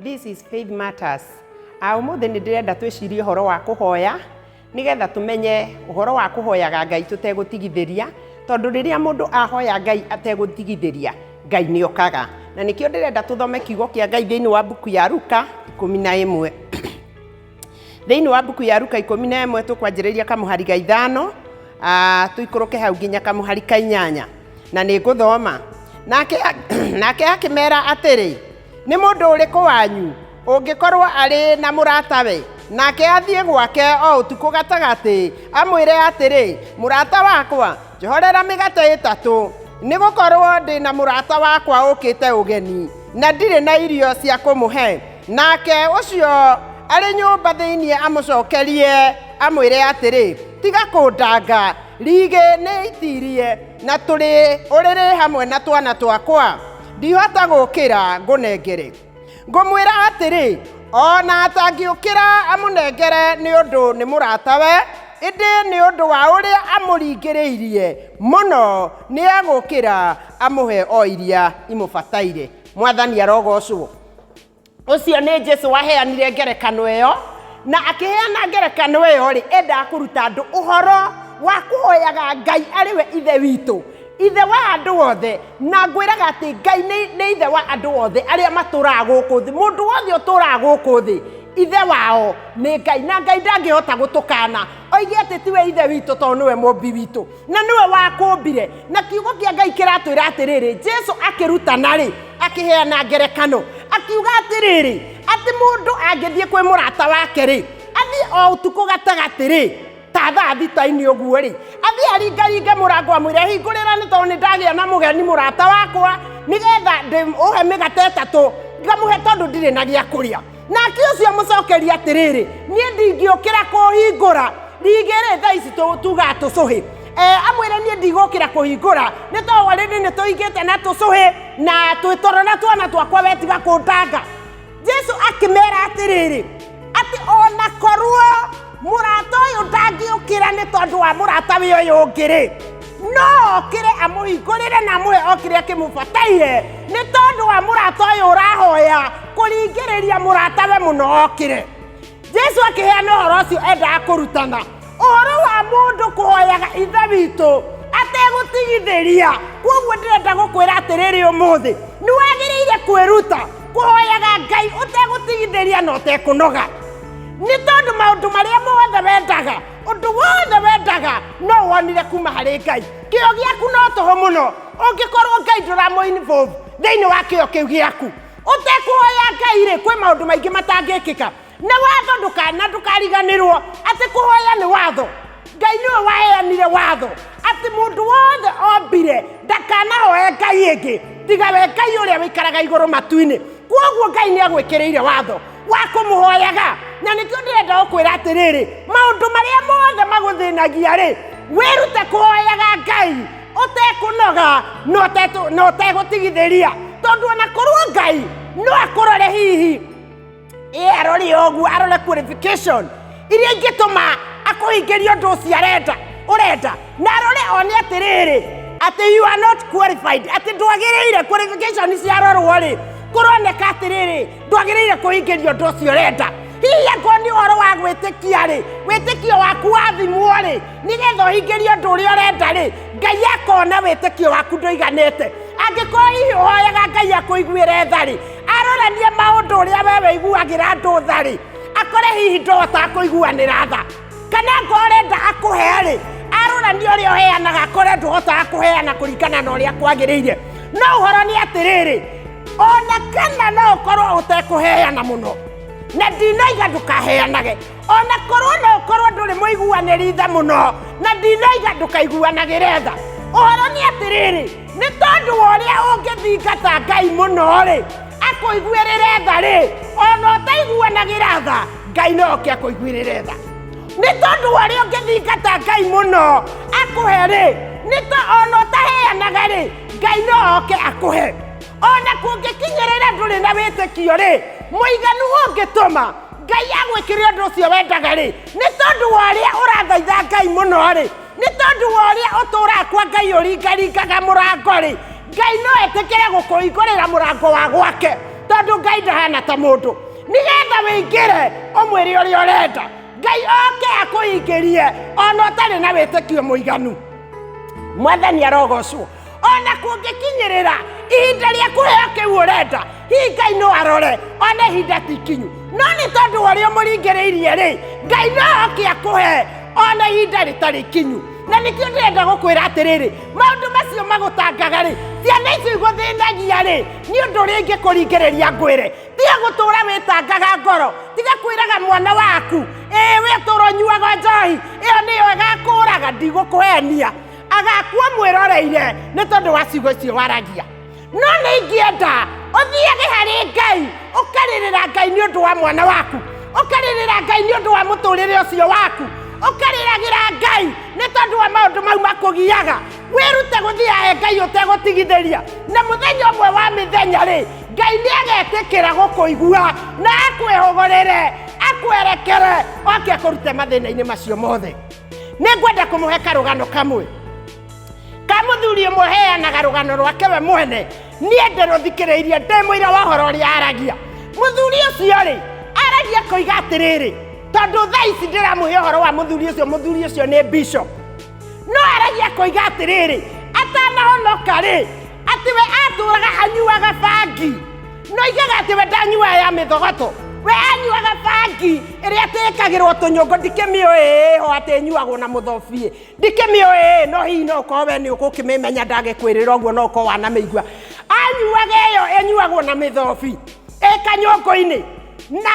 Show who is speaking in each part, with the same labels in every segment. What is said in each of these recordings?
Speaker 1: This is Faith Matters. Umuthi ni ndirenda twicirie uhoro wa kuhoya nigetha tumenye uhoro wa kuhoyaga Ngai tutegutigithiria tondu riria mundu ahoya Ngai ategutigithiria Ngai ni okaga na nikio ndirenda tuthome kiugo kia Ngai thiini wa buku ya Luka 11 thiini wa buku ya Luka 11 tukwanjiriria kamuhari ga 5 tuikuruke hau nginya kamuhari ka 8 na ni nguthoma nake akimera atiri ni mundu uriku wanyu ungikorwo ari na muratawe nake athie gwake o utuku gatagati amwire atiri murata wakwa johorera migate 3 ni gukorwo ndi na murata wakwa ukite ugeni na ndire na irio cia kumuhe nake ucio ari nyumba thiini amucokerie amwire atiri tiga kundanga rige ni itirie na turi uriri hamwe na twana twakwa ndihota gukira ngunengere ngumwira atiri ona atangiukira amunengere ni undu ni muratawe indi ni undu wa uria amuringiriirie muno ni agukira amuhe o iria imubataire mwathani arogocwo ucio ni Jesu waheanire ngerekano iyo na akiheana ngerekano iyo ri enda kuruta andu uhoro wa kuhoyaga Ngai ariwe ithe witu ithe wa andu othe na ngwiraga ati Ngai ni ithe wa andu othe aria maturaga guku thi mundu wothe uturaga guku thi ithe wao ni Ngai na Ngai ndangihota gutukana oige ati tiwe ithe witu tondu niwe mumbi witu na niwe wakumbire na kiugo kia Ngai kiratwira atiriri Jesu akirutana ri akiheana ngerekano akiuga atiriri ati mundu angithie kwi murata wake ri athi o utuku gatagati ri tatha thita-ini uguo ri athi aringaringe murango amwire hingurira ni tondu ndagia na mugeni murata wakwa nigetha uhe migate 3 ngamuhe tondu ndire na gia kuria nake ucio mucokeria atiriri nie ndingiukira kuhingura rigere tha ici tuga tucuhi amwire nie ndigukira kuhingura ni tondu already ni tuigite na tucuhi na twitorona twana twakwa wetiga kundanga Jesu akimera atiriri ati ona korwo murata uyu ndangiukira ni tondu wa murata wi uyu ungiri no okire amuhingurire na amuhe okire kimubataire ni tondu wa murata uyu urahoya kuringiriria muratawe muno okire Jesu akiheana uhoro ucio enda kurutana uhoro wa mundu kuhoyaga ithe witu ategutigithiria koguo ndirenda gukwira atiriri umuthi ni wagiriire kwiruta kuhoyaga Ngai utegutigithiria na utekunoga ni tondu maundu maria mothe wendaga undu wothe wendaga no wonire kuma hari Ngai kio giaku no toho muno ungikorwo Ngai nduramuinvolve thiini wa kio kiu giaku utekuhoya Ngai ri kwi maundu maingi matangikika na watho ndukariganirwo ati kuhoya ni watho Ngai niwe waheanire watho ati mundu wothe ombire ndakanahoe Ngai ingi tiga we Ngai uria wikaraga iguru matu-ini koguo Ngai ni agwikiriire watho wa kumuhoyaga na nikio ndirenda gukwira atiriri maundu maria mothe maguthinagia ri wirute kuhoyaga Ngai utekunoga no utegutigithiria tondu ona korwo Ngai no akurore hihi arori ogu arore qualification iria ingituma akuhingiria undu ucio urenda na arore oni atiriri ati you are not qualified ati ndwagiriire qualification ciarorwo ri kuroneka atiriri ndwagiriire kuhingiria undu ucio urenda hihi akoni uhoro wa gwitikia ri witikio waku wathimwo ri nigetha uhingirie undu uria urenda ri Ngai akona witikio waku nduiganite angikorwo hihi uhoyaga Ngai akuiguire tha ri aroranie maundu uria we wiguagira andu tha ri akore hihi ndota kuiguanira tha kana ngorenda akuhe ri aroranie uria uheanaga akore ndota akuheana kuringana na uria kwagiriire no uhoro ni atiriri ona kana no ukorwo utekuheana muno na ndinoiga ndukaheanage ona korwo no ukorwo nduri muiguaniri tha muno na ndinoiga ndukaiguanagire tha uhoro ni atiriri ni tondu wa uria ungithingata Ngai muno ri akuiguirire tha ri ona utaiguanagira tha Ngai no oke akuiguirire tha ni tondu wa uria ungithingata Ngai muno akuhe ri ni to ona utaheanaga ri Ngai no oke akuhe ona kungikinyirira nduri na witikio ri muiganu ungituma Ngai agwikire undu ucio wendaga ri ni tondu wa uria urathaitha Ngai muno ri ni tondu wa uria utura kwa Ngai uringaringaga murango ri Ngai no etikire gukuhingurira murango wa gwake tondu Ngai ndahana ta mundu nigetha wĩingĩre ũmwĩre ũrĩa ũrenda Ngai oke akũingĩrie ona ũtarĩ na wĩtĩkio mũiganu Mwathani arogocwo ona kũngĩkinyĩrĩra ihinda rĩa kũheo kĩu ũrenda hihi Ngai no arore ona ihinda ti ikinyu no nĩ tondũ ũrĩa ũmũringĩrĩirie rĩ Ngai no oke akũhe ona ihinda rĩtarĩ ikinyu na nĩkĩo ndĩrenda gũkwĩra atĩrĩrĩ maũndũ macio magũtangaga rĩ ciana icio igũthĩnagia rĩ nĩ ũndũ ũrĩa ingĩkũringĩrĩria ngwĩre tiga gũtũũra wĩtangaga ngoro tiga kwĩraga mwana waku we tũũra ũnyuaga njohi ĩyo nĩyo ĩgakũũraga ndigũkũhenia agakua mwĩroreire nĩ tondũ wa ciugo icio waragia no nĩ ingĩenda ũthiage harĩ Ngai ũkarĩrĩra Ngai nĩ ũndũ wa mwana waku ũkarĩrĩra Ngai nĩ ũndũ wa mũtũũrĩre ũcio waku ũkarĩragĩra Ngai nĩ tondũ wa maũndũ mau makũgiaga wĩrute gũthiahe Ngai ũtegũtigithĩria na mũthenya ũmwe wa mĩthenya rĩ Ngai nĩ agetĩkĩra gũkũigua na akwĩhũgũrĩre akwerekere oke akũrute mathĩna-inĩ macio mothe nĩ ngwenda kũmũhe karũgano kamwe mũthuri ũmwe heanaga rũgano rwake we mwene niĩ ndĩrũthikĩrĩirie ndĩmũira wa ũhoro ũrĩa aragia mũthuri ũcio rĩ aragia koiga atĩrĩrĩ tondũ thaa ici ndĩramũhe ũhoro wa mũthuri ũcio nĩ bishop no aragia koiga atĩrĩrĩ atanahonoka rĩ atĩ we atũraga anyuaga bangi no igaga atĩ we ndanyuaga ya mĩthogoto we anyuaga bangi ĩrĩa atĩkagĩrwo tũnyũngũ ndikĩmĩũĩ ho atĩ nyuagwo na mũthobie ndikĩmĩũĩ no hihi no ũkorwo we nĩ ũgũkĩmĩmenya ndagĩkwĩrĩra ũguo no ũkorwo wanamĩigua anyuaga ĩyo ĩnyuagwo na mĩthobi kanyũngũ-inĩ na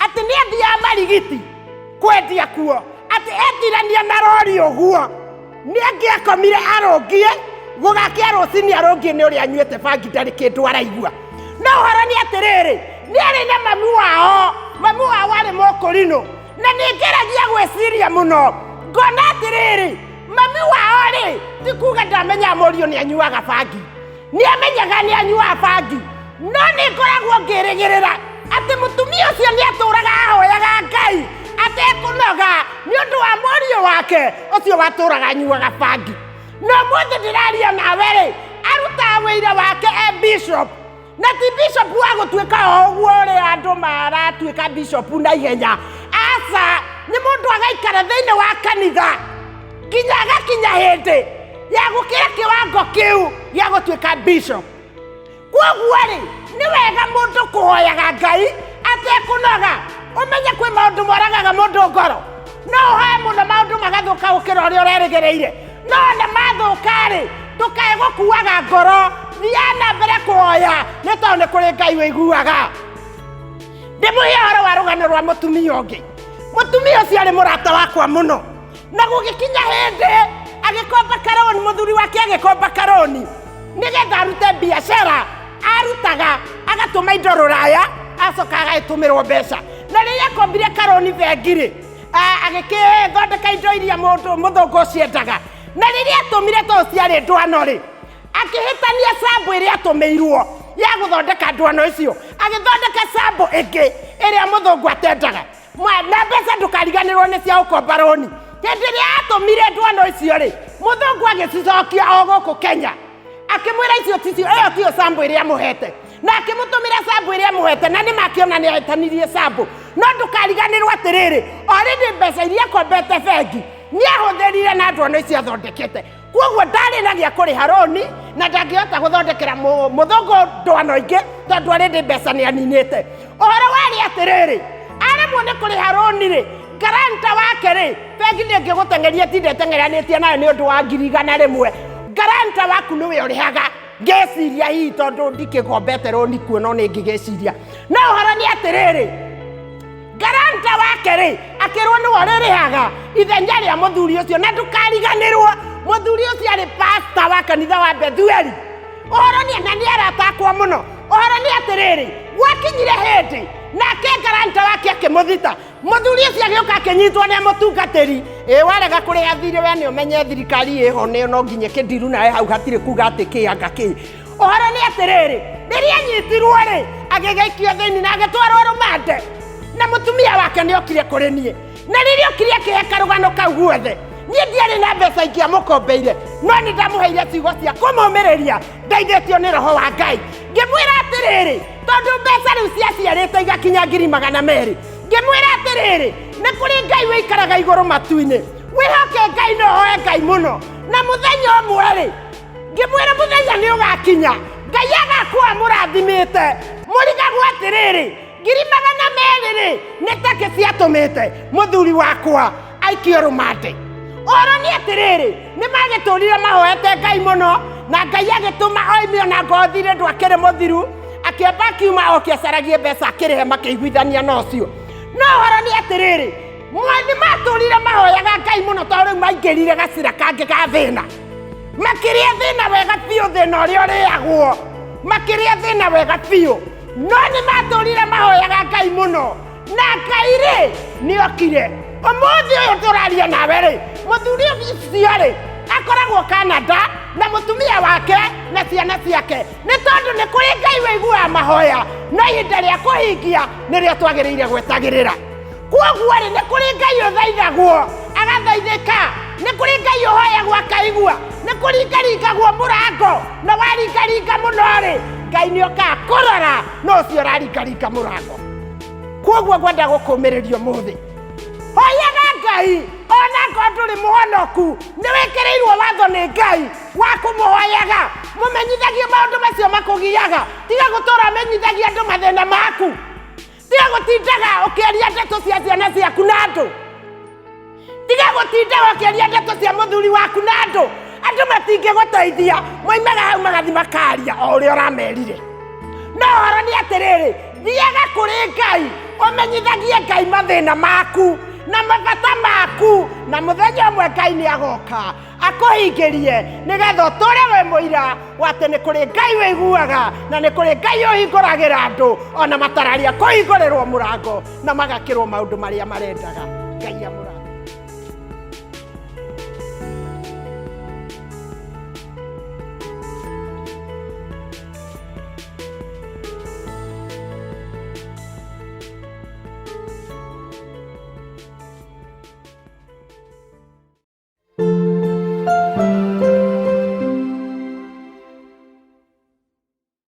Speaker 1: atĩ nĩ athiaga marigiti kwendia kuo atĩ etirania na rori ũguo nĩ angĩakomire arũngie gũgakia rũcinĩ arũngie nĩ ũrĩa anyuĩte bangi ndarĩ kĩndũ araigua no ũhoro nĩ atĩrĩrĩ nĩ arĩ na mamu wao arĩ mũkũrinũ na nĩ ngeragia gwĩciria mũno ngona atĩrĩrĩ mami wao rĩ ti kuga ndamenya mũriũ nĩ anyuaga bangi nĩ amenyaga nĩ anyuaga bangi no nĩ ngoragwo ngĩrĩgĩrĩra atĩ mũtumia ũcio nĩ atũraga ahoyaga Ngai atekũnoga nĩ ũndũ wa mũriũ wake ũcio watũraga anyuaga bangi no mũthĩ ndĩraria nawe rĩ arutaga wĩira wake bishop na ti bishop wa gũtuĩka ũguo rĩ andũ maratuĩka bishop na ihenya aca nĩ mũndũ agaikara thĩinĩ wa kanitha kinya agakinya hĩndĩ ya gũkĩra kĩwango kĩu gĩa gũtuĩka bishop kwoguo rĩ nĩ wega mũndũ kũhoyaga Ngai atekũnoga ũmenye kwĩ maũndũ moragaga mũndũ ngoro no ũhoe mũno maũndũ magathũka gũkĩra ũrĩa ũrerĩgĩrĩire no na mathũka rĩ tũkae gũkuaga ngoro thiana mbere kũhoya nĩ tondũ nĩ kũrĩ Ngai wĩiguaga ndĩmũhe ũhoro wa rũgano rwa mũtumia ũngĩ mũtumia ũcio arĩ mũrata wakwa mũno na gũgĩkinya hĩndĩ agĩkomba karoni mũthuri wake agĩkomba karoni nĩgetha arute biacara arutaga agatũma indo rũraya acoka agagĩtũmĩrwo mbeca na rĩrĩa akombire karoni bengi-rĩ agĩkĩthondeka indo iria mũthũngũ ũciendaga na rĩrĩa atũmire to ciarĩ ndwano-rĩ akĩhĩtania sambo ĩrĩa atũmĩirwo ya gũthondeka ndwano icio agĩthondeka sambo ĩngĩ ĩrĩa mũthũngũ atendaga na mbeca ndũkariganĩrwo nĩ cia gũkomba roni hĩndĩ ĩrĩa atũmire ndwano icio-rĩ mũthũngũ agĩcicokia o gũkũ Kenya akĩmwĩra icio ticio ĩyo tiyo sambo ĩrĩa amũhete na akĩmũtũmĩra sambo ĩrĩa amũhete na nĩmakĩona nĩ ahĩtanirie sambo no ndũkariganĩrwo atĩrĩrĩ already mbeca iria akombete bengi nĩ ahũthĩrire na ndwano icio athondekete kwoguo ndarĩ na gĩa kũrĩha roni na ndangĩhota gũthondekera mũthũngũ ndwano ingĩ tondũ already mbeca nĩ aninĩte ũhoro warĩ atĩrĩrĩ aremwo nĩ kũrĩha roni-rĩ garanta wake-rĩ bengi ndĩngĩgũteng'eria tinde teng'eranĩtie nayo nĩ ũndũ wa 100,000 garanta waku nĩwe ũrĩhaga ngeciria hihi tondũ ndikĩgombete roni kuona nĩ ngĩgeciria no ũhoro nĩ atĩrĩrĩ garanta wake-rĩ akĩrwo nĩwe ũrĩrĩhaga ithenya rĩa mũthuri ũcio na ndũkariganĩrwo mũthuri ũcio arĩ pastor wa kanitha wa Bethueli ũhoro nĩ arata akwa mũno ũhoro nĩ atĩrĩrĩ gwakinyire hĩndĩ nake garanta wake akĩmũthita mũthuri ũcio agĩũka akĩnyitwo nĩ mũtungatĩri warega kũrĩha thirĩ we nĩ ũmenye thirikari ĩho no nginya kĩndiru nawe hau hatirĩ kuga atĩ kĩanga kĩ ũhoro nĩ atĩrĩrĩ rĩrĩa anyitirwo-rĩ agĩgaikio thĩinĩ na agĩtwarwo rũmande na mũtumia wake nĩ okire kũrĩ niĩ na rĩrĩa okire akĩhe karũgano kau guothe niĩ ndiarĩ na mbeca ingĩamũkombeire no nĩ ndamũheire ciugo cia kũmũmĩrĩria ndeithĩtio nĩ roho wa Ngai ngĩmwĩra atĩrĩrĩ to mũndũ mbeca rĩu ciaciarĩte igakinya 200,000 ngĩmwĩra atĩrĩrĩ nĩ kũrĩ Ngai wĩikaraga igũrũ matu-inĩ wĩhoke Ngai no hoe Ngai mũno na mũthenya ũmwe-rĩ ngĩmwĩra mũthenya nĩ ũgakinya Ngai agakorwo amũrathimĩte mũrigagwo atĩrĩrĩ 200,000-rĩ nĩ take ciatũmĩte mũthuri wakwa aikio rũmande oro nĩ atĩrĩrĩ nĩ magĩtũrire mahoete Ngai mũno na Ngai agĩtũma oimio na ngothire ndwakĩrĩ mũthiru akĩamba akiuma okĩacaragie mbeca akĩrĩhe makĩiguithania na ũcio no horo nĩ atĩrĩrĩ nĩ matũrire mahoyaga Ngai mũno tondũ rĩu maingĩrire gacĩra kangĩ ga thĩna makĩrĩa thĩna wega biũ thĩna ũrĩa ũrĩagwo makĩrĩa thĩna wega biũ no nĩ matũrire mahoyaga Ngai mũno na Ngai-rĩ nĩ okire ũmũthĩ ũyũ tũraria nawe-rĩ mũthuri ũcio-rĩ akoragwo Canada na mũtumia wake na ciana ciake nĩ tondũ nĩ kũrĩ Ngai wĩiguaga mahoya na ihinda rĩa kũhingia nĩrĩo twagĩrĩire gwetagĩrĩra kwoguo-rĩ nĩ kũrĩ Ngai ũthaithagwo agathaithĩka nĩ kũrĩ Ngai ũhoyagwo akaigua nĩ kũringaringagwo mũrango na waringaringa mũno-rĩ Ngai nĩ okaga kũrora no ũcio ũraringaringa mũrango kwoguo ngwenda gũkũmĩrĩria ũmũthĩ hoyaga Ngai ona korwo ndũrĩ mũhonoku nĩ wĩkĩrĩirwo watho nĩ Ngai wa kũmũhoyaga mũmenyithagie maũndũ macio makũgiaga tiga gũtũra menyithagia andũ mathĩna maku tiga gũtindaga ũkĩaria ndeto cia ciana ciaku na andũ tiga gũtindaga ũkĩaria ndeto cia mũthuri waku na andũ matingĩgũteithia moimaga hau magathi makaria o ũrĩa ũramerire no horo nĩ atĩrĩrĩ thiaga kũrĩ Ngai ũmenyithagie Ngai mathĩna maku na mabata maku na mũthenya ũmwe Ngai nĩ agoka akũhingĩrie nĩgetha ũtũre wĩ mũira wa atĩ nĩ kũrĩ Ngai wĩiguaga na nĩ kũrĩ Ngai ũhingũragĩra andũ ona matararia kũhingũrĩrwo mũrango na magakĩrwo maũndũ marĩa marendaga Ngai